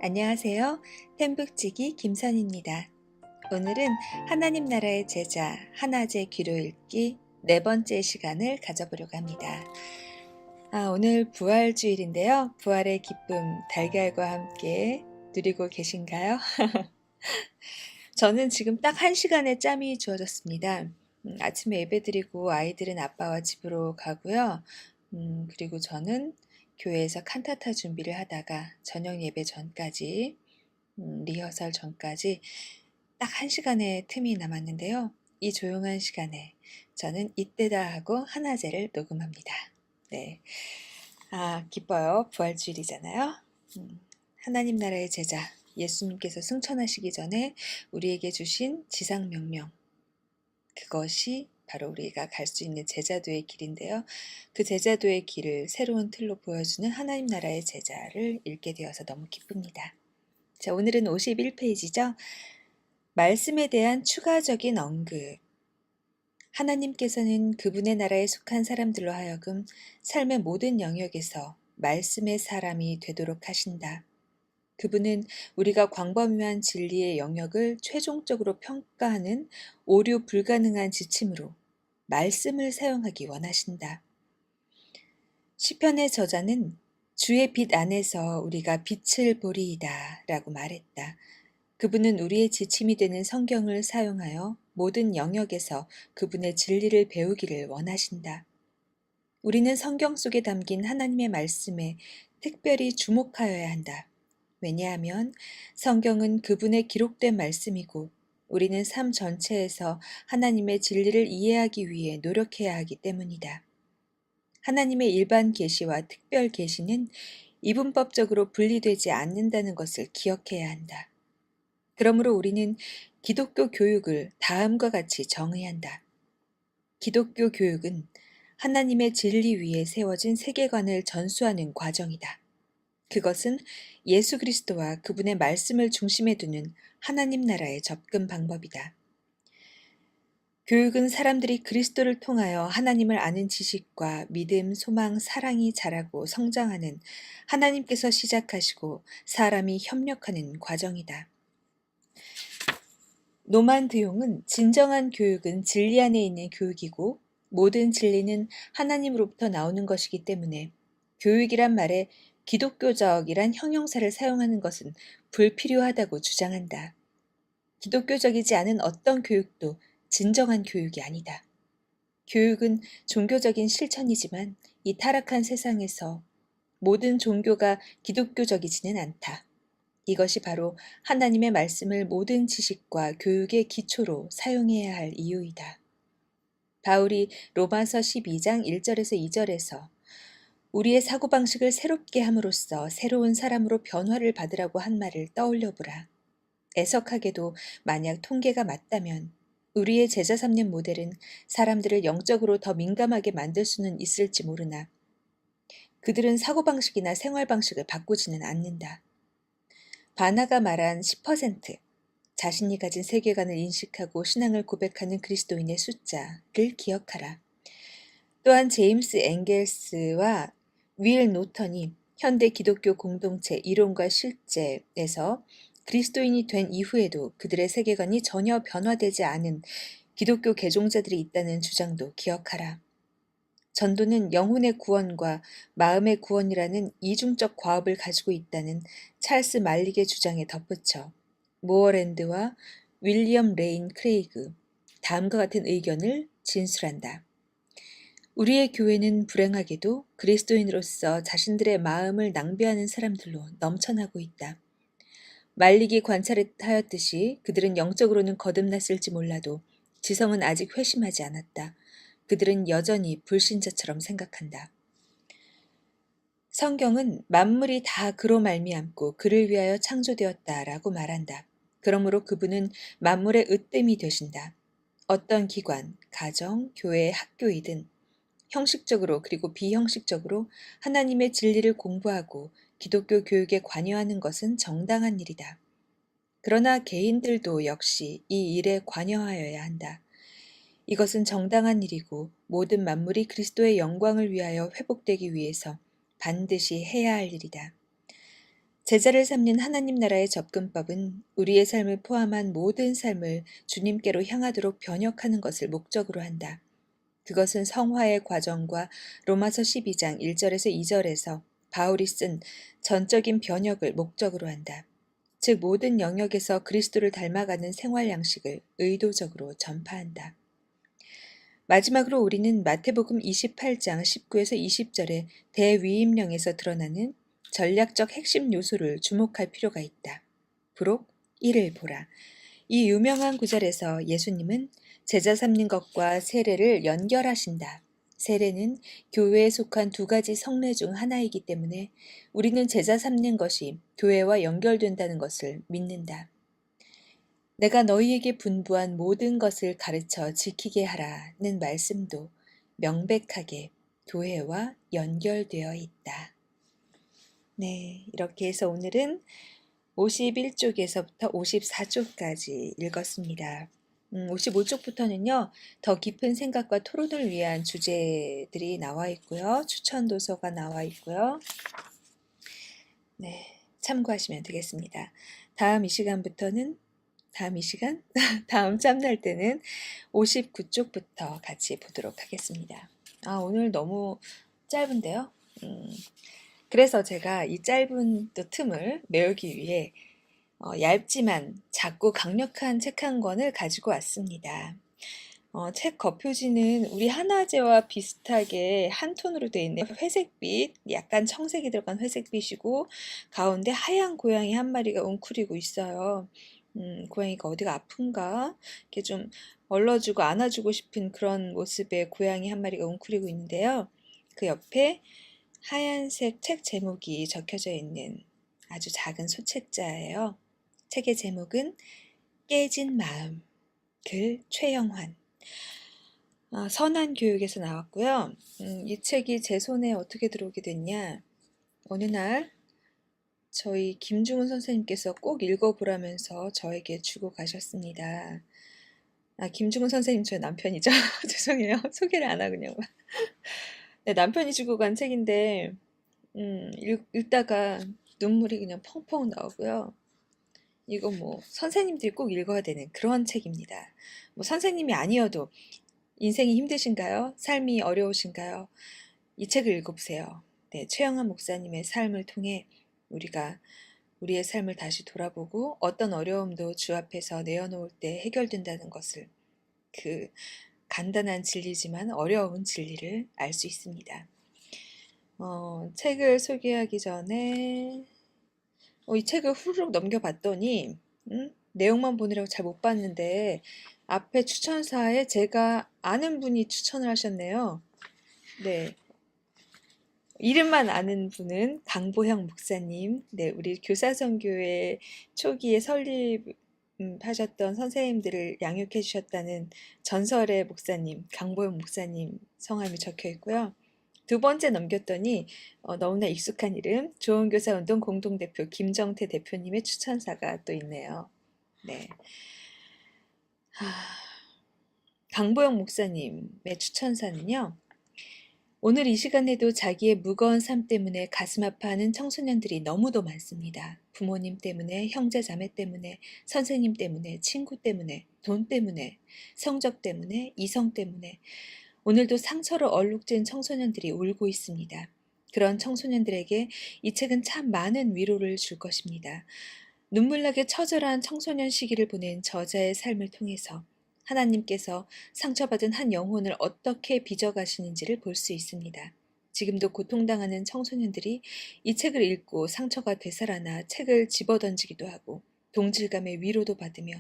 안녕하세요. 템북지기 김선입니다. 오늘은 하나님 나라의 제자 하나제 귀로 읽기 네 번째 시간을 가져보려고 합니다. 오늘 부활주일인데요. 부활의 기쁨 달걀과 함께 누리고 계신가요? 저는 지금 딱 1시간의 짬이 주어졌습니다. 아침에 예배드리고 아이들은 아빠와 집으로 가고요. 그리고 저는 교회에서 칸타타 준비를 하다가 저녁 예배 전까지 리허설 전까지 딱 1시간의 틈이 남았는데요. 이 조용한 시간에 저는 이때다 하고 하나제를 녹음합니다. 네. 기뻐요. 부활주일이잖아요. 하나님 나라의 제자, 예수님께서 승천하시기 전에 우리에게 주신 지상명령, 그것이 바로 우리가 갈 수 있는 제자도의 길인데요. 그 제자도의 길을 새로운 틀로 보여주는 하나님 나라의 제자를 읽게 되어서 너무 기쁩니다. 자, 오늘은 51페이지죠. 말씀에 대한 추가적인 언급. 하나님께서는 그분의 나라에 속한 사람들로 하여금 삶의 모든 영역에서 말씀의 사람이 되도록 하신다. 그분은 우리가 광범위한 진리의 영역을 최종적으로 평가하는 오류 불가능한 지침으로 말씀을 사용하기 원하신다. 시편의 저자는 주의 빛 안에서 우리가 빛을 보리이다 라고 말했다. 그분은 우리의 지침이 되는 성경을 사용하여 모든 영역에서 그분의 진리를 배우기를 원하신다. 우리는 성경 속에 담긴 하나님의 말씀에 특별히 주목하여야 한다. 왜냐하면 성경은 그분의 기록된 말씀이고 우리는 삶 전체에서 하나님의 진리를 이해하기 위해 노력해야 하기 때문이다. 하나님의 일반 계시와 특별 계시는 이분법적으로 분리되지 않는다는 것을 기억해야 한다. 그러므로 우리는 기독교 교육을 다음과 같이 정의해야 한다. 기독교 교육은 하나님의 진리 위에 세워진 세계관을 전수하는 과정이다. 그것은 예수 그리스도와 그분의 말씀을 중심에 두는 하나님 나라의 접근 방법이다. 교육은 사람들이 그리스도를 통하여 하나님을 아는 지식과 믿음, 소망, 사랑이 자라고 성장하는 하나님께서 시작하시고 사람이 협력하는 과정이다. 노만 드용은 진정한 교육은 진리 안에 있는 교육이고 모든 진리는 하나님으로부터 나오는 것이기 때문에 교육이란 말에 기독교적이란 형용사를 사용하는 것은 불필요하다고 주장한다. 기독교적이지 않은 어떤 교육도 진정한 교육이 아니다. 교육은 종교적인 실천이지만 이 타락한 세상에서 모든 종교가 기독교적이지는 않다. 이것이 바로 하나님의 말씀을 모든 지식과 교육의 기초로 사용해야 할 이유이다. 바울이 로마서 12장 1절에서 2절에서 우리의 사고방식을 새롭게 함으로써 새로운 사람으로 변화를 받으라고 한 말을 떠올려 보라. 애석하게도 만약 통계가 맞다면 우리의 제자 삼는 모델은 사람들을 영적으로 더 민감하게 만들 수는 있을지 모르나 그들은 사고방식이나 생활방식을 바꾸지는 않는다. 바나가 말한 10%, 자신이 가진 세계관을 인식하고 신앙을 고백하는 그리스도인의 숫자를 기억하라. 또한 제임스 앵겔스와 윌 노턴이 현대 기독교 공동체 이론과 실제에서 그리스도인이 된 이후에도 그들의 세계관이 전혀 변화되지 않은 기독교 개종자들이 있다는 주장도 기억하라. 전도는 영혼의 구원과 마음의 구원이라는 이중적 과업을 가지고 있다는 찰스 말릭의 주장에 덧붙여 모어랜드와 윌리엄 레인 크레이그 다음과 같은 의견을 진술한다. 우리의 교회는 불행하게도 그리스도인으로서 자신들의 마음을 낭비하는 사람들로 넘쳐나고 있다. 말릭이 관찰하였듯이 그들은 영적으로는 거듭났을지 몰라도 지성은 아직 회심하지 않았다. 그들은 여전히 불신자처럼 생각한다. 성경은 만물이 다 그로 말미암고 그를 위하여 창조되었다라고 말한다. 그러므로 그분은 만물의 으뜸이 되신다. 어떤 기관, 가정, 교회, 학교이든 형식적으로 그리고 비형식적으로 하나님의 진리를 공부하고 기독교 교육에 관여하는 것은 정당한 일이다. 그러나 개인들도 역시 이 일에 관여하여야 한다. 이것은 정당한 일이고 모든 만물이 그리스도의 영광을 위하여 회복되기 위해서 반드시 해야 할 일이다. 제자를 삼는 하나님 나라의 접근법은 우리의 삶을 포함한 모든 삶을 주님께로 향하도록 변혁하는 것을 목적으로 한다. 그것은 성화의 과정과 로마서 12장 1절에서 2절에서 바울이 쓴 전적인 변혁을 목적으로 한다. 즉 모든 영역에서 그리스도를 닮아가는 생활 양식을 의도적으로 전파한다. 마지막으로 우리는 마태복음 28장 19에서 20절의 대위임령에서 드러나는 전략적 핵심 요소를 주목할 필요가 있다. 부록 이를 보라. 이 유명한 구절에서 예수님은 제자 삼는 것과 세례를 연결하신다. 세례는 교회에 속한 두 가지 성례 중 하나이기 때문에 우리는 제자 삼는 것이 교회와 연결된다는 것을 믿는다. 내가 너희에게 분부한 모든 것을 가르쳐 지키게 하라는 말씀도 명백하게 교회와 연결되어 있다. 네, 이렇게 해서 오늘은 51쪽에서부터 54쪽까지 읽었습니다. 55쪽부터는요, 더 깊은 생각과 토론을 위한 주제들이 나와 있고요. 추천 도서가 나와 있고요. 네, 참고하시면 되겠습니다. 다음 짬 날 때는 59쪽부터 같이 보도록 하겠습니다. 오늘 너무 짧은데요. 그래서 제가 이 짧은 또 틈을 메우기 위해 얇지만 작고 강력한 책 한 권을 가지고 왔습니다. 책 겉표지는 우리 하나제와 비슷하게 한 톤으로 되어 있는 회색빛, 약간 청색이 들어간 회색빛이고 가운데 하얀 고양이 한 마리가 웅크리고 있어요. 고양이가 어디가 아픈가? 이렇게 좀 얼러주고 안아주고 싶은 그런 모습의 고양이 한 마리가 웅크리고 있는데요. 그 옆에 하얀색 책 제목이 적혀져 있는 아주 작은 소책자예요. 책의 제목은 깨진 마음, 글 최영환. 선한 교육에서 나왔고요. 이 책이 제 손에 어떻게 들어오게 됐냐. 어느 날 저희 김중훈 선생님께서 꼭 읽어보라면서 저에게 주고 가셨습니다. 김중훈 선생님 저의 남편이죠. 죄송해요. 소개를 안 하군요. 네, 남편이 주고 간 책인데 읽다가 눈물이 그냥 펑펑 나오고요. 이거 뭐 선생님들이 꼭 읽어야 되는 그런 책입니다. 뭐 선생님이 아니어도 인생이 힘드신가요? 삶이 어려우신가요? 이 책을 읽어보세요. 네, 최영한 목사님의 삶을 통해 우리가 우리의 삶을 다시 돌아보고 어떤 어려움도 주 앞에서 내어놓을 때 해결된다는 것을 그 간단한 진리지만 어려운 진리를 알 수 있습니다. 책을 소개하기 전에 이 책을 후루룩 넘겨봤더니 내용만 보느라고 잘 못 봤는데 앞에 추천사에 제가 아는 분이 추천을 하셨네요. 네. 이름만 아는 분은 강보형 목사님. 네, 우리 교사선교회 초기에 설립하셨던 선생님들을 양육해 주셨다는 전설의 목사님, 강보형 목사님 성함이 적혀 있고요. 두 번째 넘겼더니 너무나 익숙한 이름, 좋은교사운동 공동대표 김정태 대표님의 추천사가 또 있네요. 네. 강보영 목사님의 추천사는요. 오늘 이 시간에도 자기의 무거운 삶 때문에 가슴 아파하는 청소년들이 너무도 많습니다. 부모님 때문에, 형제 자매 때문에, 선생님 때문에, 친구 때문에, 돈 때문에, 성적 때문에, 이성 때문에 오늘도 상처로 얼룩진 청소년들이 울고 있습니다. 그런 청소년들에게 이 책은 참 많은 위로를 줄 것입니다. 눈물나게 처절한 청소년 시기를 보낸 저자의 삶을 통해서 하나님께서 상처받은 한 영혼을 어떻게 빚어가시는지를 볼 수 있습니다. 지금도 고통당하는 청소년들이 이 책을 읽고 상처가 되살아나 책을 집어던지기도 하고 동질감의 위로도 받으며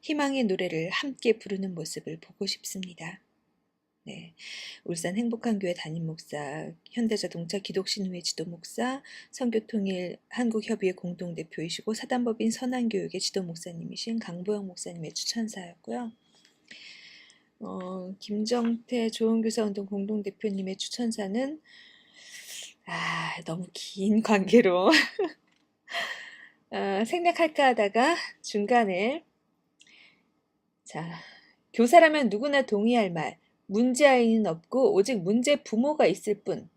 희망의 노래를 함께 부르는 모습을 보고 싶습니다. 네, 울산 행복한교회 담임 목사, 현대자동차 기독신후회 지도 목사, 선교통일 한국협의회 공동대표이시고 사단법인 선한교육의 지도 목사님이신 강보영 목사님의 추천사였고요. 김정태 좋은교사운동 공동대표님의 추천사는 너무 긴 관계로 생략할까 하다가 중간에 교사라면 누구나 동의할 말 문제 아이는 없고 오직 문제 부모가 있을 뿐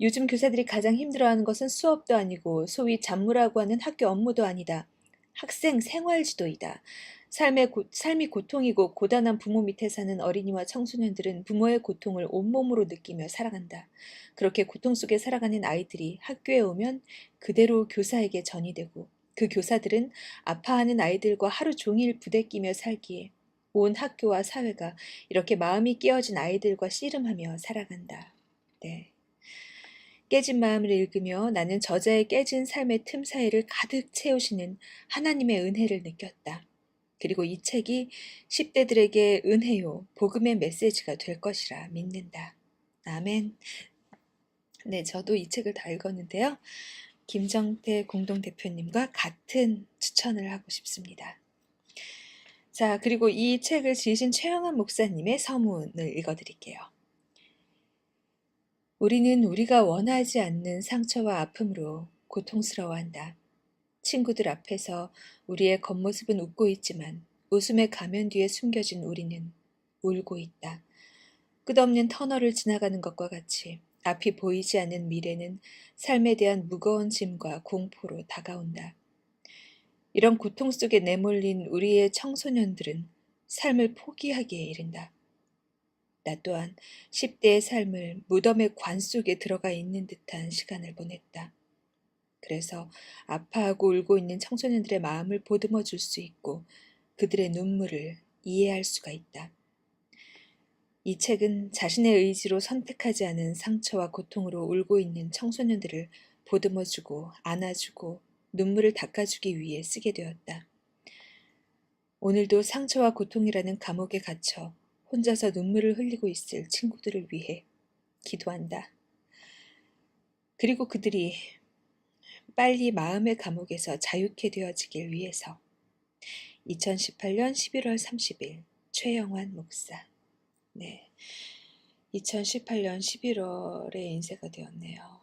요즘 교사들이 가장 힘들어하는 것은 수업도 아니고 소위 잡무라고 하는 학교 업무도 아니다. 학생 생활 지도이다. 삶이 고통이고 고단한 부모 밑에 사는 어린이와 청소년들은 부모의 고통을 온몸으로 느끼며 살아간다. 그렇게 고통 속에 살아가는 아이들이 학교에 오면 그대로 교사에게 전이되고 그 교사들은 아파하는 아이들과 하루 종일 부대끼며 살기에 온 학교와 사회가 이렇게 마음이 깨어진 아이들과 씨름하며 살아간다. 네. 깨진 마음을 읽으며 나는 저자의 깨진 삶의 틈 사이를 가득 채우시는 하나님의 은혜를 느꼈다. 그리고 이 책이 10대들에게 은혜요, 복음의 메시지가 될 것이라 믿는다. 아멘. 네, 저도 이 책을 다 읽었는데요. 김정태 공동대표님과 같은 추천을 하고 싶습니다. 자, 그리고 이 책을 지으신 최영한 목사님의 서문을 읽어드릴게요. 우리는 우리가 원하지 않는 상처와 아픔으로 고통스러워한다. 친구들 앞에서 우리의 겉모습은 웃고 있지만 웃음의 가면 뒤에 숨겨진 우리는 울고 있다. 끝없는 터널을 지나가는 것과 같이 앞이 보이지 않는 미래는 삶에 대한 무거운 짐과 공포로 다가온다. 이런 고통 속에 내몰린 우리의 청소년들은 삶을 포기하기에 이른다. 나 또한 10대의 삶을 무덤의 관 속에 들어가 있는 듯한 시간을 보냈다. 그래서 아파하고 울고 있는 청소년들의 마음을 보듬어 줄 수 있고 그들의 눈물을 이해할 수가 있다. 이 책은 자신의 의지로 선택하지 않은 상처와 고통으로 울고 있는 청소년들을 보듬어주고 안아주고 눈물을 닦아주기 위해 쓰게 되었다. 오늘도 상처와 고통이라는 감옥에 갇혀 혼자서 눈물을 흘리고 있을 친구들을 위해 기도한다. 그리고 그들이 빨리 마음의 감옥에서 자유케 되어지길 위해서 2018년 11월 30일 최영환 목사. 네, 2018년 11월에 인쇄가 되었네요.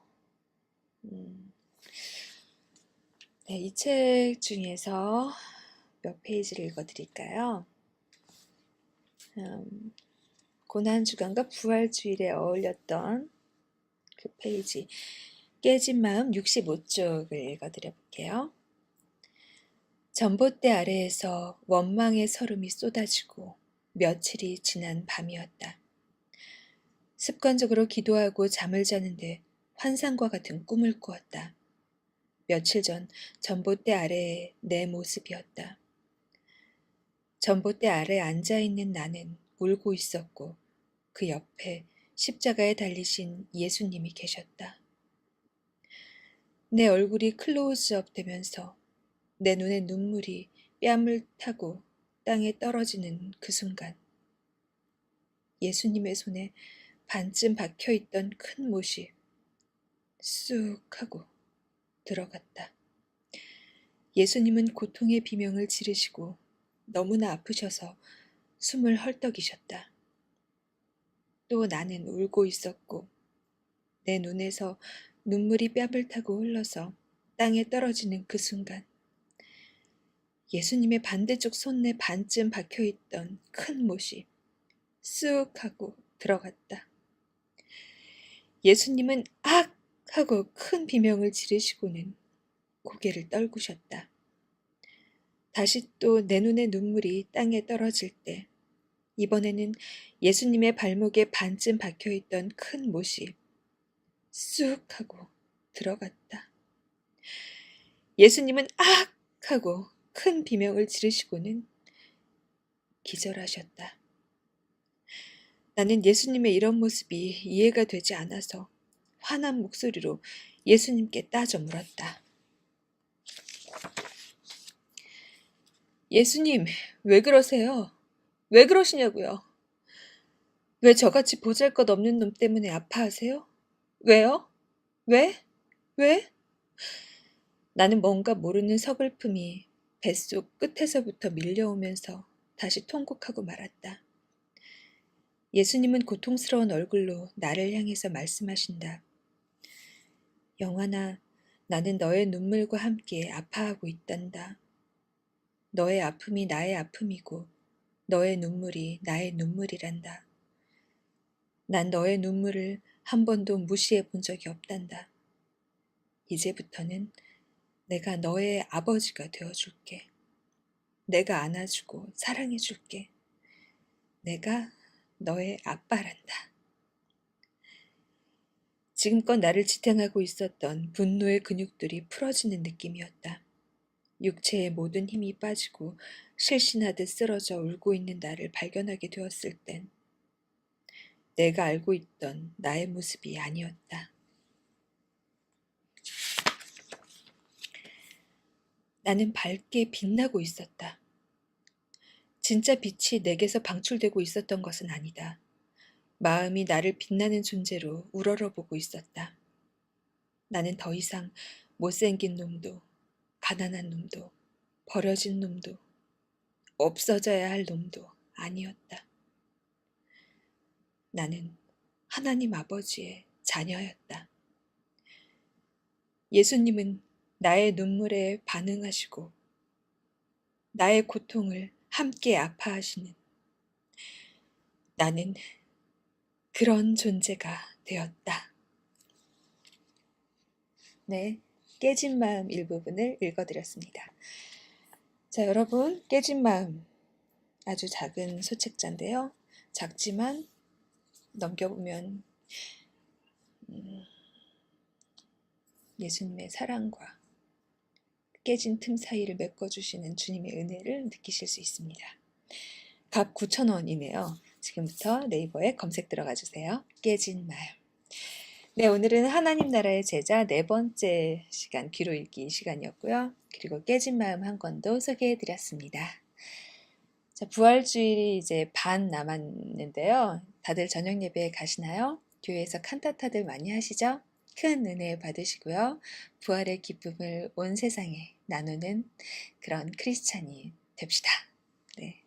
네, 이 책 중에서 몇 페이지를 읽어드릴까요? 고난주간과 부활주일에 어울렸던 그 페이지 깨진 마음 65쪽을 읽어드려볼게요. 전봇대 아래에서 원망의 설움이 쏟아지고 며칠이 지난 밤이었다. 습관적으로 기도하고 잠을 자는데 환상과 같은 꿈을 꾸었다. 며칠 전 전봇대 아래의 내 모습이었다. 전봇대 아래 앉아있는 나는 울고 있었고 그 옆에 십자가에 달리신 예수님이 계셨다. 내 얼굴이 클로즈업 되면서 내 눈에 눈물이 뺨을 타고 땅에 떨어지는 그 순간 예수님의 손에 반쯤 박혀있던 큰 못이 쑥 하고 들어갔다. 예수님은 고통의 비명을 지르시고 너무나 아프셔서 숨을 헐떡이셨다. 또 나는 울고 있었고 내 눈에서 눈물이 뺨을 타고 흘러서 땅에 떨어지는 그 순간 예수님의 반대쪽 손에 반쯤 박혀있던 큰 못이 쑥 하고 들어갔다. 예수님은 악! 하고 큰 비명을 지르시고는 고개를 떨구셨다. 다시 또 내 눈에 눈물이 땅에 떨어질 때 이번에는 예수님의 발목에 반쯤 박혀있던 큰 못이 쑥 하고 들어갔다. 예수님은 악! 하고 큰 비명을 지르시고는 기절하셨다. 나는 예수님의 이런 모습이 이해가 되지 않아서 화난 목소리로 예수님께 따져 물었다. 예수님, 왜 그러세요? 왜 그러시냐고요? 왜 저같이 보잘것없는 놈 때문에 아파하세요? 왜요? 왜? 왜? 나는 뭔가 모르는 서글픔이 뱃속 끝에서부터 밀려오면서 다시 통곡하고 말았다. 예수님은 고통스러운 얼굴로 나를 향해서 말씀하신다. 영환아, 나는 너의 눈물과 함께 아파하고 있단다. 너의 아픔이 나의 아픔이고 너의 눈물이 나의 눈물이란다. 난 너의 눈물을 한 번도 무시해 본 적이 없단다. 이제부터는 내가 너의 아버지가 되어줄게. 내가 안아주고 사랑해줄게. 내가 너의 아빠란다. 지금껏 나를 지탱하고 있었던 분노의 근육들이 풀어지는 느낌이었다. 육체의 모든 힘이 빠지고 실신하듯 쓰러져 울고 있는 나를 발견하게 되었을 땐 내가 알고 있던 나의 모습이 아니었다. 나는 밝게 빛나고 있었다. 진짜 빛이 내게서 방출되고 있었던 것은 아니다. 마음이 나를 빛나는 존재로 우러러보고 있었다. 나는 더 이상 못생긴 놈도, 가난한 놈도, 버려진 놈도, 없어져야 할 놈도 아니었다. 나는 하나님 아버지의 자녀였다. 예수님은 나의 눈물에 반응하시고 나의 고통을 함께 아파하시는 나는 그런 존재가 되었다. 네, 깨진 마음 일부분을 읽어드렸습니다. 자, 여러분, 깨진 마음 아주 작은 소책자인데요. 작지만 넘겨보면 예수님의 사랑과 깨진 틈 사이를 메꿔주시는 주님의 은혜를 느끼실 수 있습니다. 값 9,000원이네요. 지금부터 네이버에 검색 들어가 주세요. 깨진 마음. 네, 오늘은 하나님 나라의 제자 네 번째 시간 귀로 읽기 시간이었고요. 그리고 깨진 마음 한 권도 소개해 드렸습니다. 자, 부활주일이 이제 반 남았는데요. 다들 저녁 예배에 가시나요? 교회에서 칸타타들 많이 하시죠? 큰 은혜 받으시고요. 부활의 기쁨을 온 세상에 나누는 그런 크리스찬이 됩시다. 네.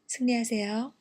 승리하세요.